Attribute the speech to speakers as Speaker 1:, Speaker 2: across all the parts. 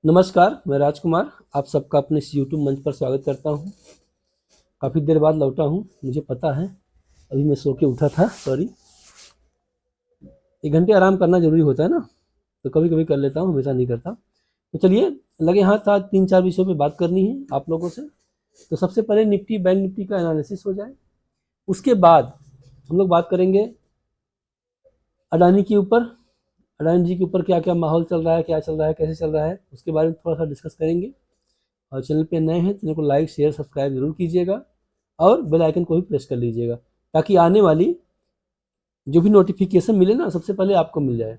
Speaker 1: नमस्कार, मैं राजकुमार आप सबका अपने इस यूट्यूब मंच पर स्वागत करता हूं। काफ़ी देर बाद लौटा हूं, मुझे पता है। अभी मैं सो के उठा था, सॉरी। 1 घंटे आराम करना ज़रूरी होता है ना, तो कभी-कभी कर लेता हूं, हमेशा नहीं करता। तो चलिए, लगे हाथ आज 3-4 विषयों पे बात करनी है आप लोगों से। तो सबसे पहले निफ्टी, बैंक निफ्टी का एनालिसिस हो जाए। उसके बाद हम लोग बात करेंगे अडानी के ऊपर। अडानी जी के ऊपर क्या-क्या माहौल चल रहा है, क्या चल रहा है, कैसे चल रहा है, उसके बारे में थोड़ा-सा डिस्कस करेंगे। और चैनल पे नए हैं तो चैनल को लाइक शेयर सब्सक्राइब जरूर कीजिएगा और बेल आइकन को भी प्रेस कर लीजिएगा ताकि आने वाली जो भी नोटिफिकेशन मिले ना सबसे पहले आपको मिल जाए।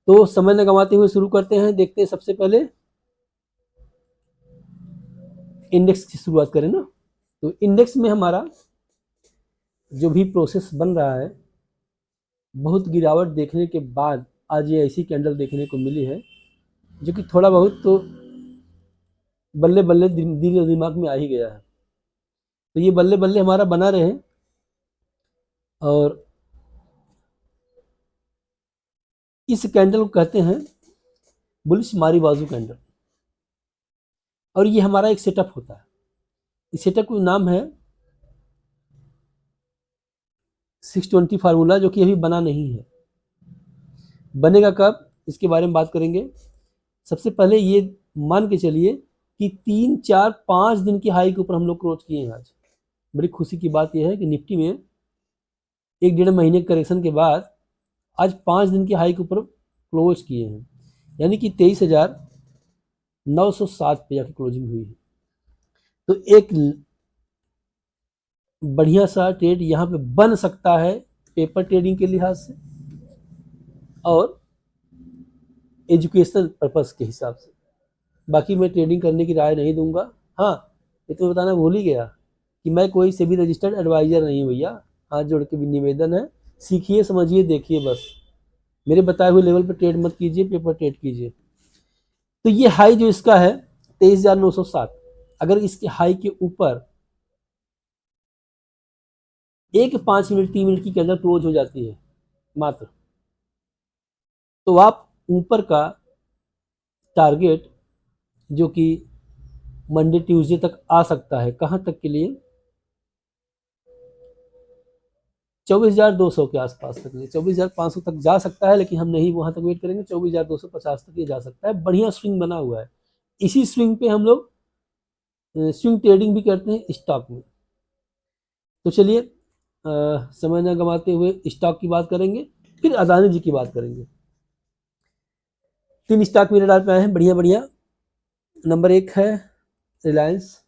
Speaker 1: तो समय न गंवाते हुए शुरू करते हैं। देखते हैं सबसे पहले इंडेक्स की शुरुआत करें ना। तो इंडेक्स में हमारा जो भी प्रोसेस बन रहा है, बहुत गिरावट देखने के बाद आज ये ऐसी कैंडल देखने को मिली है जो कि थोड़ा बहुत तो बल्ले बल्ले दिल और दिमाग में आ ही गया है। तो ये बल्ले बल्ले हमारा बना रहे और इस कैंडल को कहते हैं बुलिश मारी बाजू कैंडल। और ये हमारा एक सेटअप होता है। इस सेटअप का नाम है 620 फार्मूला, जो कि अभी बना नहीं है। बनेगा कब, इसके बारे में बात करेंगे। सबसे पहले ये मान के चलिए कि 3, 4, 5 दिन की हाई के ऊपर हम लोग क्लोज किए हैं आज। बड़ी खुशी की बात यह है कि निफ्टी में 1-1.5 महीने करेक्शन के बाद आज 5 दिन की हाई के ऊपर क्लोज किए हैं, यानी कि 23,907 पे जाकर क्लोजिंग हुई है। तो एक बढ़िया सा ट्रेड यहाँ पे बन सकता है पेपर ट्रेडिंग के लिहाज से और एजुकेशन पर्पस के हिसाब से। बाकी मैं ट्रेडिंग करने की राय नहीं दूंगा। हाँ, ये तो बताना भूल ही गया कि मैं कोई सेबी रजिस्टर्ड एडवाइजर नहीं हूँ भैया। हाथ जोड़ के भी निवेदन है, सीखिए समझिए देखिए, बस मेरे बताए हुए लेवल पर ट्रेड मत कीजिए, पेपर ट्रेड कीजिए। तो ये हाई जो इसका है 23,907, अगर इसके हाई के ऊपर 5 मिनट 3 मिनट की अंदर क्लोज हो जाती है मात्र, तो आप ऊपर का टारगेट जो कि मंडे ट्यूसडे तक आ सकता है, कहां तक के लिए, 24,200 के आसपास तक, 24,500 तक जा सकता है। लेकिन हम नहीं वहां तक वेट करेंगे, 24,250 तक ये जा सकता है। बढ़िया स्विंग बना हुआ है। इसी स्विंग पे हम लोग स्विंग ट्रेडिंग भी करते हैं स्टॉक में। तो चलिए, समय न गंवाते हुए स्टॉक की बात करेंगे, फिर अदानी जी की बात करेंगे। 3 स्टॉक मेरे डाल पे आए हैं बढ़िया बढ़िया। नंबर 1 है रिलायंस,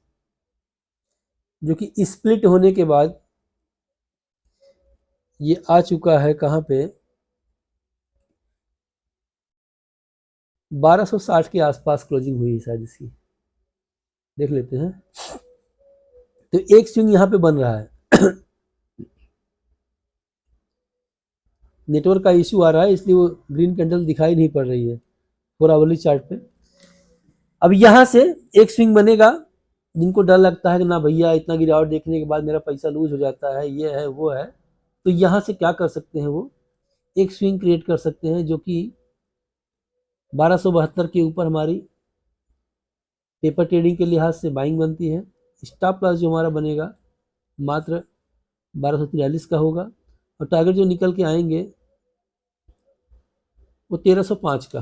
Speaker 1: जो कि स्प्लिट होने के बाद ये आ चुका है कहाँ पे, 1260 के आसपास क्लोजिंग हुई है शायद इसकी, देख लेते हैं। तो एक स्विंग यहाँ पे बन रहा है। नेटवर्क का इश्यू आ रहा है इसलिए वो ग्रीन कैंडल दिखाई नहीं पड़ रही है 4 आवरली चार्ट पे। अब यहाँ से एक स्विंग बनेगा। जिनको डर लगता है कि ना भैया इतना गिरावट देखने के बाद मेरा पैसा लूज हो जाता है, ये है वो है, तो यहाँ से क्या कर सकते हैं, वो एक स्विंग क्रिएट कर सकते हैं जो कि 1272 के ऊपर हमारी पेपर ट्रेडिंग के लिहाज से बाइंग बनती है। स्टॉप लॉस जो हमारा बनेगा मात्र 1243 का होगा और टारगेट जो निकल के आएंगे वो 1305 का।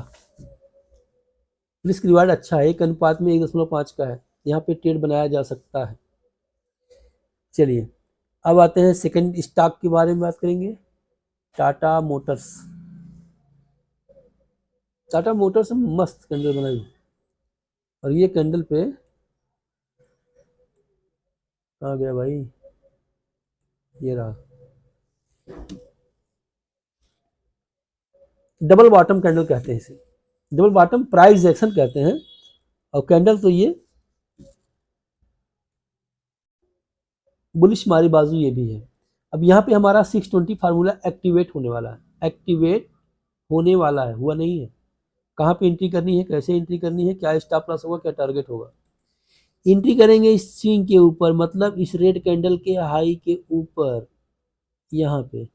Speaker 1: रिस्क रिवार्ड अच्छा है, 1 अनुपात में 1.5 का है, यहाँ पे ट्रेड बनाया जा सकता है। चलिए, अब आते हैं सेकंड स्टॉक के बारे में बात करेंगे, टाटा मोटर्स। टाटा मोटर्स मस्त कैंडल बनाई और ये कैंडल पे कहाँ गया भाई, ये रहा, डबल बॉटम कैंडल कहते हैं इसे, डबल बॉटम प्राइस एक्शन कहते हैं। और कैंडल तो ये बुलिश मारी बाजू ये भी है। अब यहाँ पे हमारा 620 फार्मूला एक्टिवेट होने वाला है, एक्टिवेट होने वाला है, हुआ नहीं है। कहाँ पे एंट्री करनी है, कैसे एंट्री करनी है, क्या स्टॉप लॉस होगा, क्या टारगेट होगा। एंट्री करेंगे इस स्विंग के ऊपर, मतलब इस रेड कैंडल के हाई के ऊपर यहाँ पे,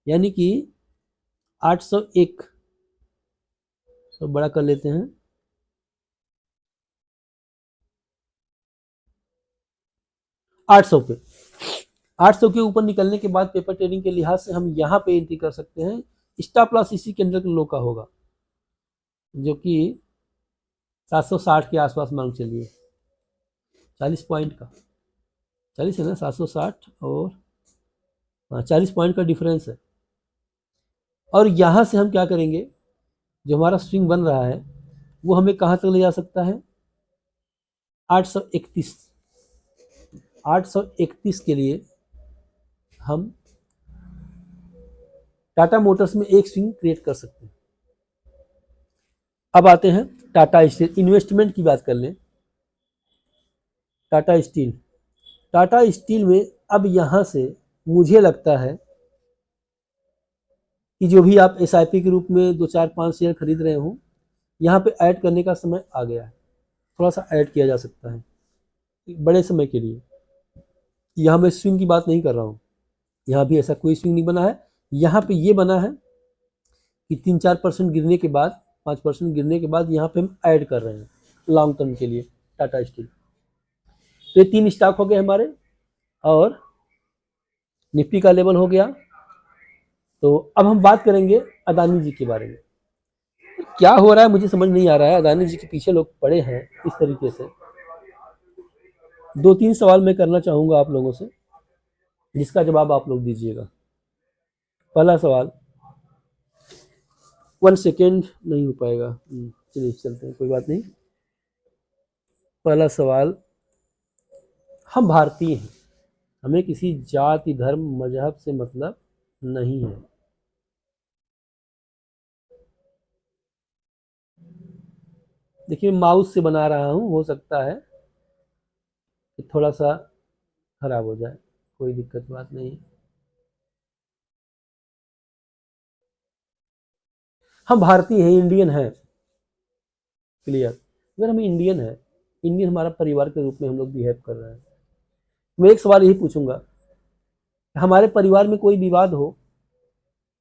Speaker 1: यानी कि 801, तो बड़ा कर लेते हैं, 800 पे, 800 के ऊपर निकलने के बाद पेपर ट्रेडिंग के लिहाज से हम यहाँ पे एंट्री कर सकते हैं। स्टॉप लॉस इसी कैंडल के लो का होगा, जो कि 760 के आसपास मान चलिए, 40 पॉइंट का, 40 है ना, 760 और 40 पॉइंट का डिफरेंस है। और यहाँ से हम क्या करेंगे, जो हमारा स्विंग बन रहा है वो हमें कहाँ तक ले जा सकता है, 831, 831 के लिए हम टाटा मोटर्स में एक स्विंग क्रिएट कर सकते हैं। अब आते हैं टाटा स्टील, इन्वेस्टमेंट की बात कर लें। टाटा स्टील, टाटा स्टील में अब यहाँ से मुझे लगता है कि जो भी आप एसआईपी के रूप में 2 4 5 शेयर खरीद रहे हो, यहाँ पे ऐड करने का समय आ गया है। थोड़ा सा ऐड किया जा सकता है बड़े समय के लिए। यहाँ मैं स्विंग की बात नहीं कर रहा हूँ, यहाँ भी ऐसा कोई स्विंग नहीं बना है। यहाँ पे ये बना है कि 3-4% गिरने के बाद, 5% गिरने के बाद यहाँ पे हम ऐड कर रहे हैं लॉन्ग टर्म के लिए टाटा स्टील। तो ये 3 स्टॉक हो गए हमारे, और निफ्टी का लेवल हो गया। तो अब हम बात करेंगे अदानी जी के बारे में। क्या हो रहा है मुझे समझ नहीं आ रहा है, अदानी जी के पीछे लोग पड़े हैं इस तरीके से। 2-3 सवाल मैं करना चाहूँगा आप लोगों से, जिसका जवाब आप लोग दीजिएगा। पहला सवाल, 1 सेकेंड नहीं हो पाएगा, चलिए चलते हैं, कोई बात नहीं। पहला सवाल, हम भारतीय हैं, हमें किसी जाति धर्म मजहब से मतलब नहीं है। देखिए माउस से बना रहा हूँ, हो सकता है कि थोड़ा सा खराब हो जाए, कोई दिक्कत बात नहीं। हम भारतीय हैं, इंडियन हैं, क्लियर। अगर हम इंडियन हैं, इंडियन हमारा परिवार के रूप में हम लोग बिहेव कर रहे हैं। मैं एक सवाल यही पूछूंगा, हमारे परिवार में कोई विवाद हो,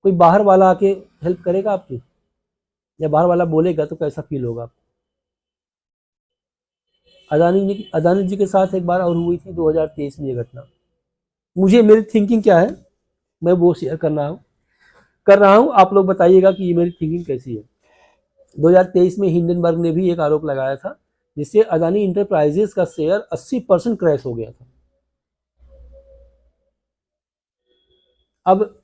Speaker 1: कोई बाहर वाला आके हेल्प करेगा आपकी, या बाहर वाला बोलेगा तो कैसा फील होगा आपको? अदानी जी के साथ एक बार और हुई थी 2023 में ये घटना। मुझे, मेरी थिंकिंग क्या है मैं वो शेयर कर रहा हूँ, आप लोग बताइएगा कि ये मेरी थिंकिंग कैसी है। 2023 में हिंडनबर्ग ने भी एक आरोप लगाया था, जिससे अदानी इंटरप्राइजेस का शेयर 80% क्रैश हो गया था। अब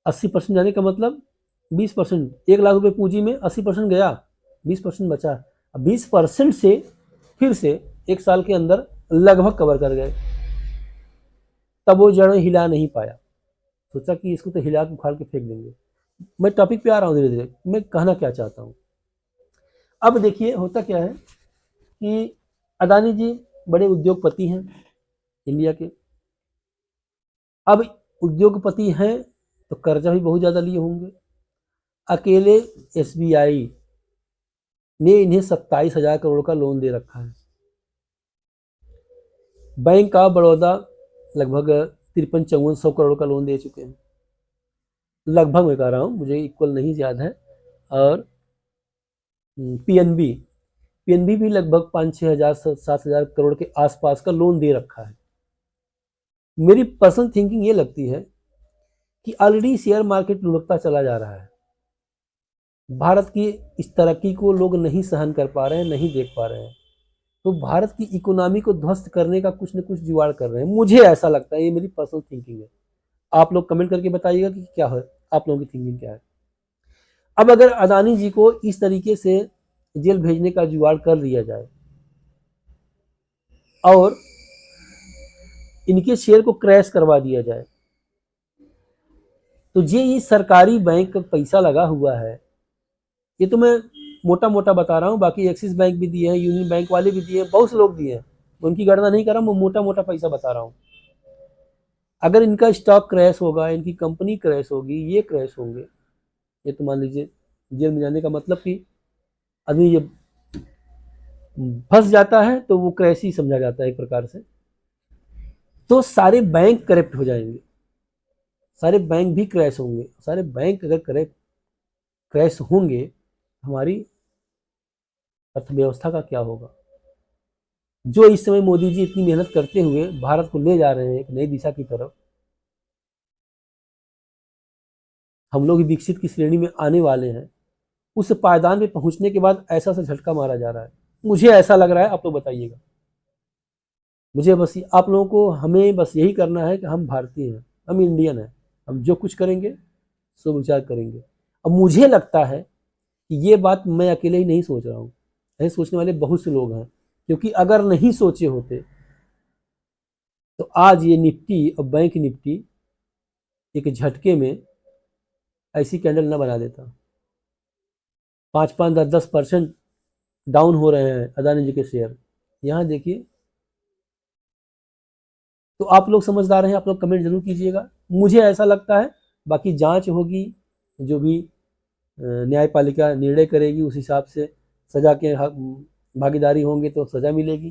Speaker 1: 80% जाने का मतलब 20%, 1 लाख रुपए पूंजी में 80% गया, 20% बचा। अब 20% से फिर से 1 साल के अंदर लगभग कवर कर गए। तब वो जड़ हिला नहीं पाया, सोचा कि इसको तो हिला के उखाड़ के फेंक देंगे। मैं टॉपिक पे आ रहा हूँ धीरे धीरे, मैं कहना क्या चाहता हूँ। अब देखिए होता क्या है कि अदानी जी बड़े उद्योगपति हैं इंडिया के। अब उद्योगपति हैं तो कर्जा भी बहुत ज़्यादा लिए होंगे। अकेले एसबीआई ने इन्हें 27,000 करोड़ का लोन दे रखा है। बैंक ऑफ बड़ौदा लगभग 53-5400 करोड़ का लोन दे चुके हैं, लगभग मैं कह रहा हूँ, मुझे इक्वल नहीं याद है। और पीएनबी भी लगभग 5-6 हज़ार 7 हज़ार करोड़ के आसपास का लोन दे रखा है। मेरी पर्सनल थिंकिंग ये लगती है कि ऑलरेडी शेयर मार्केट लुढ़कता चला जा रहा है। भारत की इस तरक्की को लोग नहीं सहन कर पा रहे हैं, नहीं देख पा रहे हैं, तो भारत की इकोनॉमी को ध्वस्त करने का कुछ न कुछ जुगाड़ कर रहे हैं, मुझे ऐसा लगता है। ये मेरी पर्सनल थिंकिंग है, आप लोग कमेंट करके बताइएगा कि क्या है, आप लोगों की थिंकिंग क्या है। अब अगर अदानी जी को इस तरीके से जेल भेजने का जुगाड़ कर लिया जाए और इनके शेयर को क्रैश करवा दिया जाए, तो ये सरकारी बैंक का पैसा लगा हुआ है, ये तो मैं मोटा मोटा बता रहा हूँ, बाकी एक्सिस बैंक भी दिए हैं, यूनियन बैंक वाले भी दिए हैं, बहुत से लोग दिए हैं, उनकी गणना नहीं कर रहा, मैं मोटा मोटा पैसा बता रहा हूँ। अगर इनका स्टॉक क्रैश होगा, इनकी कंपनी क्रैश होगी, ये क्रैश होंगे, ये तो मान लीजिए जेल में जाने का मतलब कि आदमी जब फंस जाता है तो वो क्रैश ही समझा जाता है एक प्रकार से। तो सारे बैंक करप्ट हो जाएंगे, सारे बैंक भी क्रैश होंगे। सारे बैंक अगर क्रैश होंगे, हमारी अर्थव्यवस्था का क्या होगा? जो इस समय मोदी जी इतनी मेहनत करते हुए भारत को ले जा रहे हैं एक नई दिशा की तरफ, हम लोग विकसित की श्रेणी में आने वाले हैं, उस पायदान पे पहुंचने के बाद ऐसा सा झटका मारा जा रहा है। मुझे ऐसा लग रहा है, आप लोग बताइएगा। मुझे बस आप लोगों को, हमें बस यही करना है कि हम भारतीय हैं, हम इंडियन हैं, हम जो कुछ करेंगे सो विचार करेंगे। अब मुझे लगता है कि ये बात मैं अकेले ही नहीं सोच रहा हूँ, ऐसे सोचने वाले बहुत से लोग हैं, क्योंकि अगर नहीं सोचे होते तो आज ये निफ्टी और बैंक निफ्टी एक झटके में ऐसी कैंडल न बना देता। 5-5, 10-10% डाउन हो रहे हैं अदानी जी के शेयर, यहाँ देखिए। तो आप लोग समझदार हैं, आप लोग कमेंट जरूर कीजिएगा। मुझे ऐसा लगता है, बाकी जांच होगी, जो भी न्यायपालिका निर्णय करेगी उस हिसाब से सजा के भागीदारी होंगे तो सजा मिलेगी।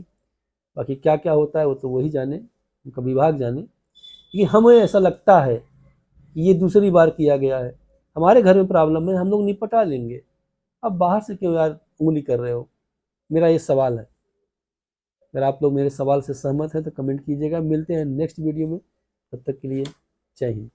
Speaker 1: बाकी क्या क्या होता है वो तो वही जाने, उनका विभाग जाने। लेकिन हमें ऐसा लगता है कि ये दूसरी बार किया गया है। हमारे घर में प्रॉब्लम है, हम लोग निपटा लेंगे, अब बाहर से क्यों यार उंगली कर रहे हो, मेरा ये सवाल है। अगर आप लोग मेरे सवाल से सहमत हैं तो कमेंट कीजिएगा। मिलते हैं नेक्स्ट वीडियो में, तब तक के लिए जय हिंद।